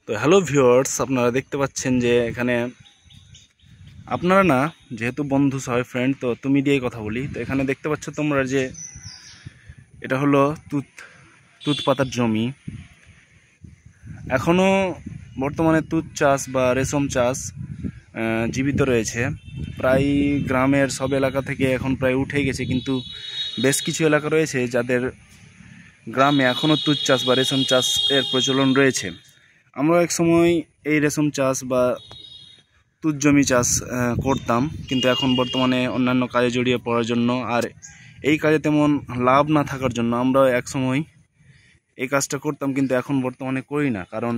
তো hello viewers, আপনারা দেখতে পাচ্ছেন যে এখানে আপনারা না, যেহেতু বন্ধু সবাই ফ্রেন্ড, তো তুমি দিয়েই কথা বলি। তো এখানে দেখতে পাচ্ছ তোমরা যে এটা হলো তুত পাতার জমি। এখনও বর্তমানে তুত চাষ বা রেশম চাষ জীবিত রয়েছে। প্রায় গ্রামের সব এলাকা থেকে এখন প্রায় উঠে গেছে, কিন্তু বেশ কিছু এলাকা রয়েছে যাদের গ্রামে এখনও তুত চাষ বা রেশম চাষের প্রচলন রয়েছে। আমরা এক সময় এই রেশম চাষ বা তুত জমি চাষ করতাম, কিন্তু এখন বর্তমানে অন্যান্য কাজে জড়িয়ে পড়ার জন্য আর এই কাজে তেমন লাভ না থাকার জন্য আমরা এক সময় এই কাজটা করতাম, কিন্তু এখন বর্তমানে করি না। কারণ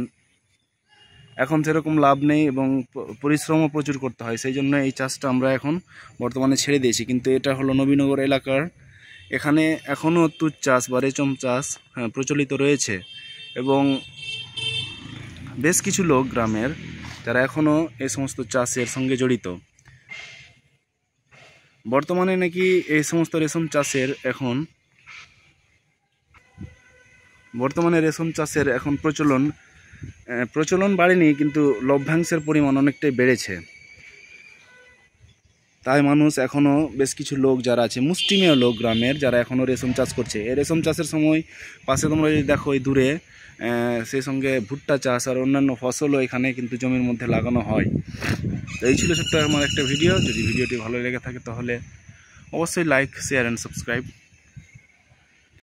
এখন সেরকম লাভ নেই এবং পরিশ্রমও প্রচুর করতে হয়, সেই জন্য এই চাষটা আমরা এখন বর্তমানে ছেড়ে দিয়েছি। কিন্তু এটা হলো নবীনগর এলাকার, এখানে এখনও তুত চাষ বা রেশম চাষ প্রচলিত রয়েছে এবং বেশ কিছু লোক গ্রামের যারা এখনও এই সমস্ত চাষের সঙ্গে জড়িত। বর্তমানে নাকি এই সমস্ত রেশম চাষের এখন প্রচলন বাড়েনি, কিন্তু লভ্যাংশের পরিমাণ অনেকটাই বেড়েছে। তাই মানুষ এখনও বেশ কিছু লোক যারা আছে, মুষ্টিমেয় লোক গ্রামের, যারা এখনও রেশম চাষ করছে। এই রেশম চাষের সময় পাশে তোমরা যদি দেখো ওই দূরে, সেই সঙ্গে ভুট্টা চাষ আর অন্যান্য ফসলও এখানে কিন্তু জমির মধ্যে লাগানো হয়। তো এই ছিল ছোট্ট আমার একটা ভিডিও। যদি ভিডিওটি ভালো লেগে থাকে তাহলে অবশ্যই লাইক, শেয়ার অ্যান্ড সাবস্ক্রাইব।